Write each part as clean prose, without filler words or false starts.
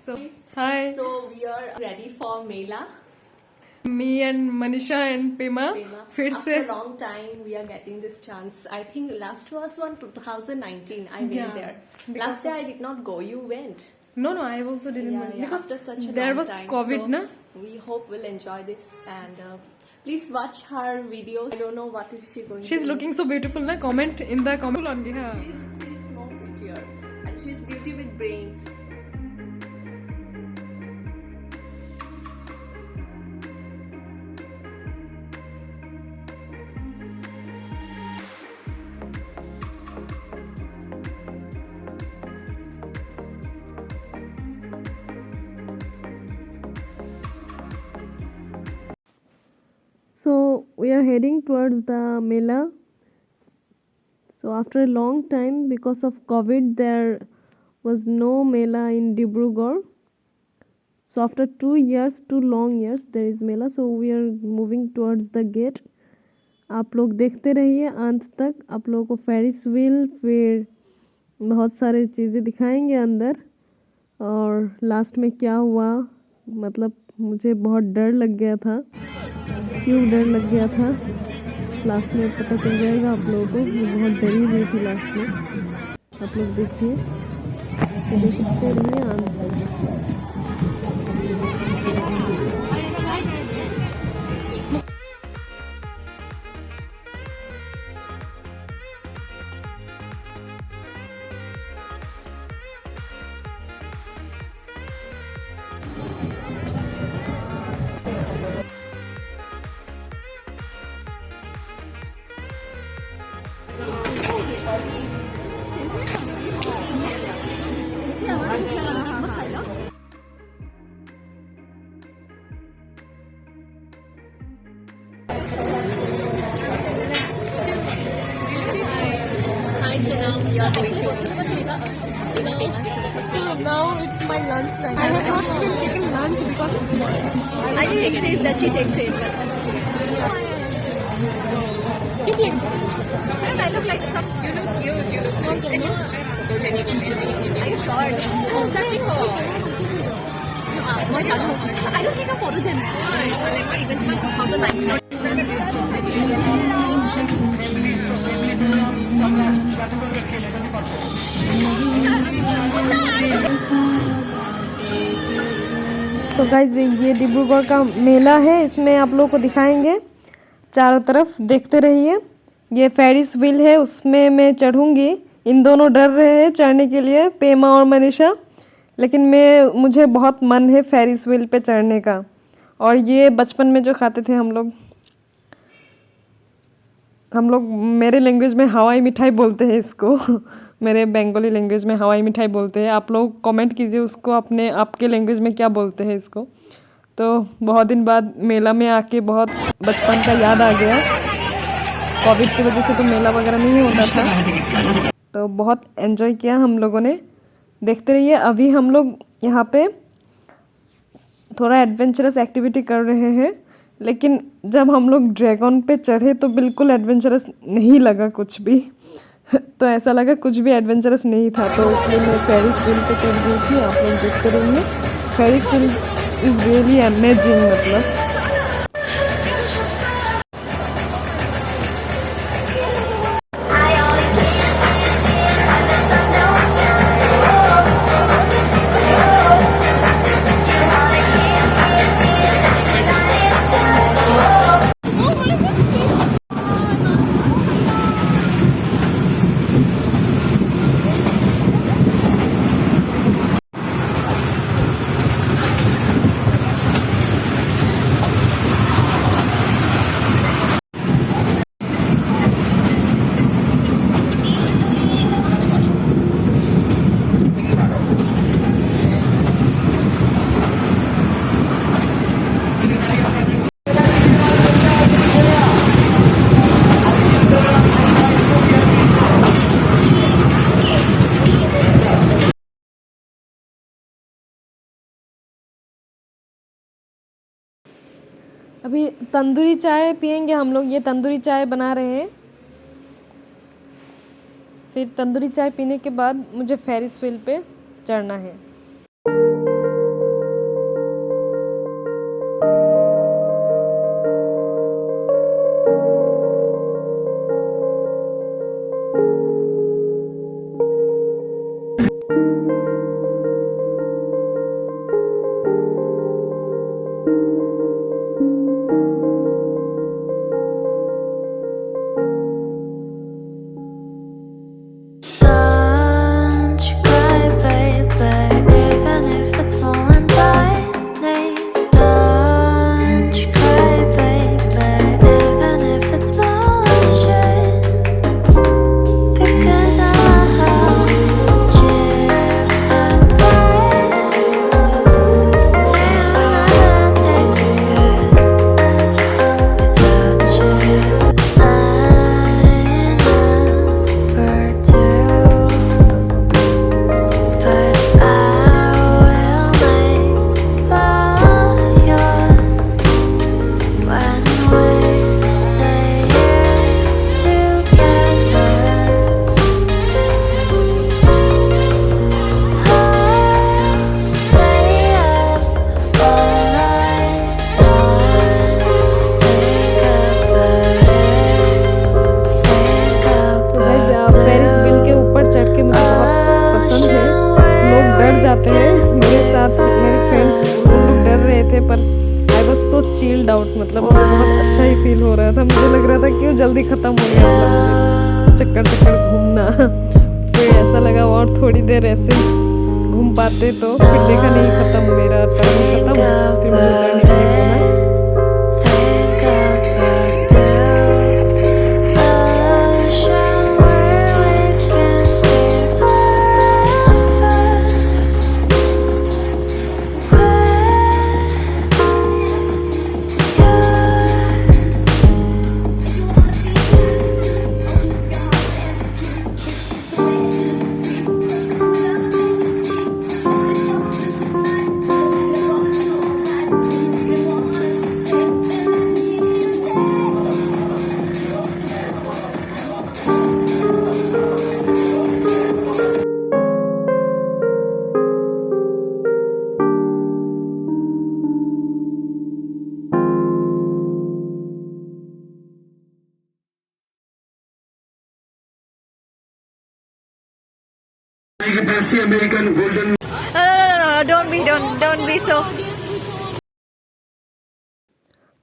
So, hi. So we are ready for Mela. Me and Manisha and Pema. फिर After से a long time, we are getting this chance. I think last was on 2019. I went Yeah, there. because Last year I did not go. You went. no, I also didn't win because After such a there long was time. COVID, so na? We hope we'll enjoy this and please watch her videos. I don't know what is she going. She's to looking so beautiful, na? Comment in the comment on yeah. She's more prettier and she's beauty with brains. So we are heading towards the Mela. So after a long time, because of COVID, there was no Mela in Dibrugarh. So after 2 years, 2 long years, there is Mela. So we are moving towards the gate. आप लोग देखते रहिए अंत तक. आप लोगों को Ferris wheel फिर बहुत सारे चीज़ें दिखाएंगे अंदर. और लास्ट में क्या हुआ, मतलब मुझे बहुत डर लग गया था. क्यों डर लग गया था लास्ट में पता चल जाएगा आप लोगों को. मैं बहुत डरी हुई थी लास्ट में. आप लोग देखिए, तो देखते रहिए अंत तक. Hi, so now we are going to So now it's my lunch time. I have not even taken lunch because I think it says that she takes it. I look like some. You look nice. Are you sure? I don't take a photo, Jen. Like even 2019. So guys ये डिब्रूगढ़ का मेला है. इसमें आप लोगों को दिखाएंगे चारों तरफ. देखते रहिए. ये फेरिस व्हील है, उसमें मैं चढ़ूँगी. इन दोनों डर रहे हैं चढ़ने के लिए, पेमा और मनीषा. लेकिन मुझे बहुत मन है फेरिस व्हील पे चढ़ने का. और ये बचपन में जो खाते थे हम लोग मेरे लैंग्वेज में हवाई मिठाई बोलते हैं इसको. मेरे बंगाली लैंग्वेज में हवाई मिठाई बोलते हैं. आप लोग कमेंट कीजिए उसको आपके लैंग्वेज में क्या बोलते हैं इसको. तो बहुत दिन बाद मेला में आके बहुत बचपन का याद आ गया. कोविड की वजह से तो मेला वगैरह नहीं होता था, तो बहुत एंजॉय किया हम लोगों ने. देखते रहिए. अभी हम लोग यहाँ पे थोड़ा एडवेंचरस एक्टिविटी कर रहे हैं. लेकिन जब हम लोग ड्रैगन पे चढ़े तो बिल्कुल एडवेंचरस नहीं लगा कुछ भी. तो ऐसा लगा कुछ भी एडवेंचरस नहीं था. तो इसलिए मैं फेरिस व्हील पे चढ़ गई थी. आप लोग देखते रहिए. Ferris wheel is really amazing. मतलब अभी तंदूरी चाय पियेंगे हम लोग. ये तंदूरी चाय बना रहे हैं. फिर तंदूरी चाय पीने के बाद मुझे फेरिस व्हील पे चढ़ना है. जाते हैं मेरे साथ मेरे फ्रेंड्स वो लोग डर रहे थे पर I was so chilled out, मतलब मुझे बहुत अच्छा ही फील हो रहा था। मुझे लग रहा था क्यों जल्दी ख़त्म हो गया, मतलब चक्कर चक्कर घूमना। फिर ऐसा लगा और थोड़ी देर ऐसे घूम पाते तो फिर देखा नहीं ख़त्म, मेरा टाइम ख़त्म, फिर मुझे उतरने के लिए बोला। American Golden. No, don't be so.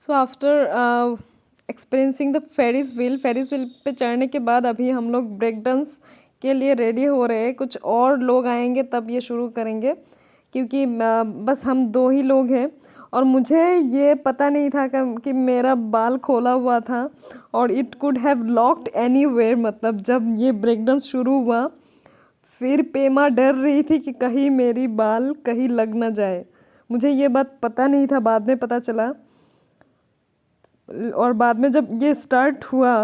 So after experiencing the Ferris wheel पे चढ़ने के बाद अभी हम लोग ब्रेक डांस के लिए रेडी हो रहे हैं। कुछ और लोग आएंगे तब ये शुरू करेंगे, क्योंकि बस हम 2 ही लोग हैं। और मुझे ये पता नहीं था कि मेरा बाल खोला हुआ था और it could have locked anywhere. मतलब जब ये ब्रेक डांस शुरू हुआ फिर पेमा डर रही थी कि कहीं मेरी बाल कहीं लग ना जाए। मुझे ये बात पता नहीं था, बाद में पता चला। और बाद में जब ये स्टार्ट हुआ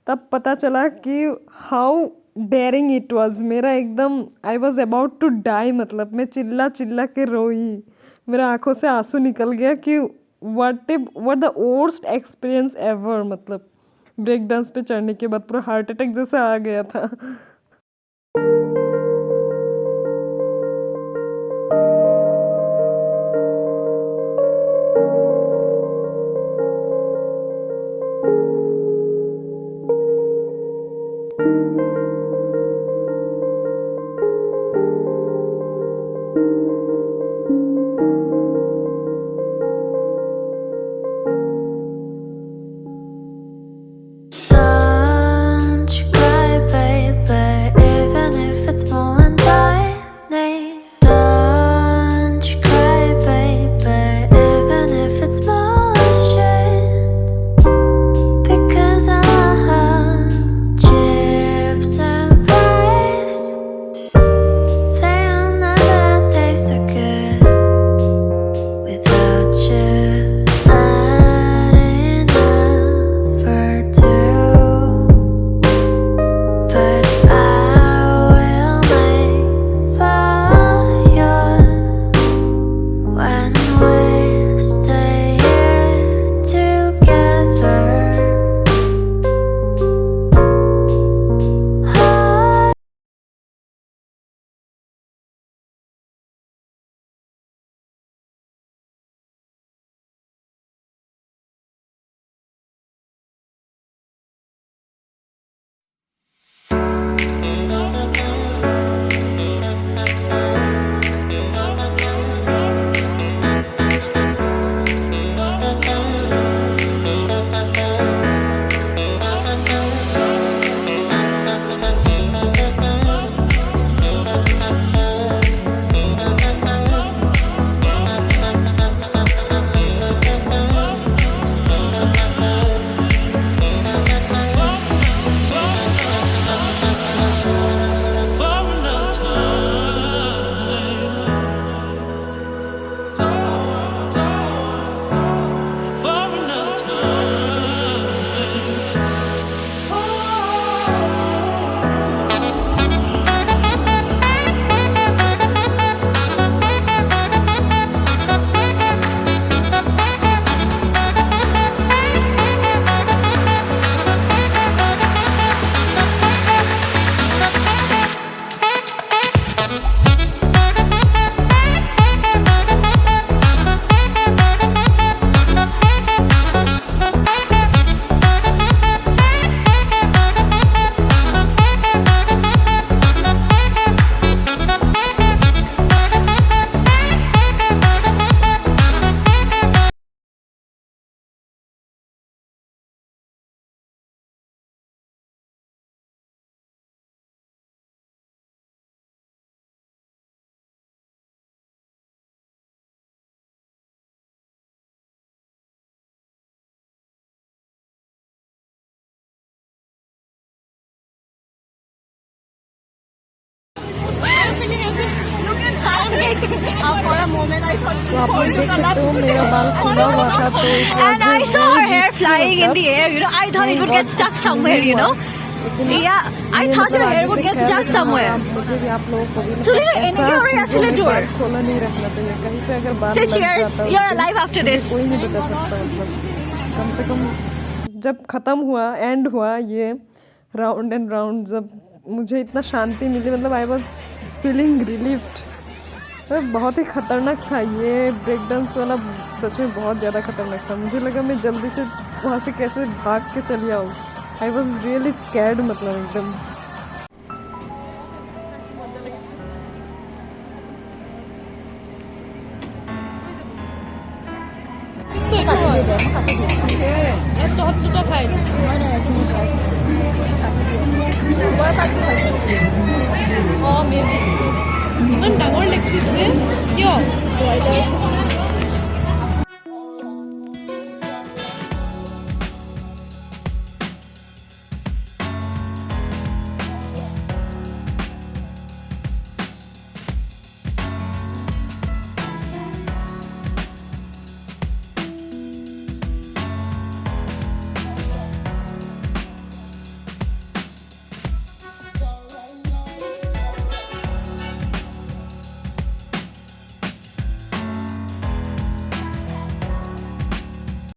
तब पता चला कि हाउ डेयरिंग इट वाज। मेरा एकदम I was about to die, मतलब मैं चिल्ला चिल्ला के रोई, मेरे आंखों से आंसू निकल गया कि what the worst experience ever. मतलब ब्रेक डांस पे चढ़ने के बाद पूरा हार्ट अटैक जैसा आ गया था। Don't you cry, baby, even if it's more and tiny. Don't you cry, baby, even if it's more shit. Because I have chips and fries. They will never taste so good. For a moment, I thought तो आप लोग देख सकते हो मेरा बाल खुला हुआ था तो it was and I a saw her very hair risky flying in hookup. the air. You know, I thought it would get stuck somewhere. You know. Yeah, I thought your hair would get stuck somewhere. मुझे भी आप लोगों को भी सुनिए, इनकी हो रही है चीज़ों में accident हुआ है। बाल खोला नहीं रखना चाहिए कहीं पे अगर बाल Say लग cheers. जाता है You're उसको, alive after this. कोई नहीं बचा सकता मतलब कम से कम जब ख़त्म हुआ एंड हुआ ये राउंड एंड राउंड जब मुझे इतना शांति मिली मतलब आई वॉज फीलिंग रिलीफ्ड बहुत ही ख़तरनाक था ये ब्रेक डांस वाला सच में बहुत ज़्यादा ख़तरनाक था मुझे लगा मैं जल्दी से वहाँ से कैसे भाग के चली आऊँ आई वॉज रियली स्कैर्ड मतलब एकदम ইমান ডাঙৰ লেগ পিচ যে কিয়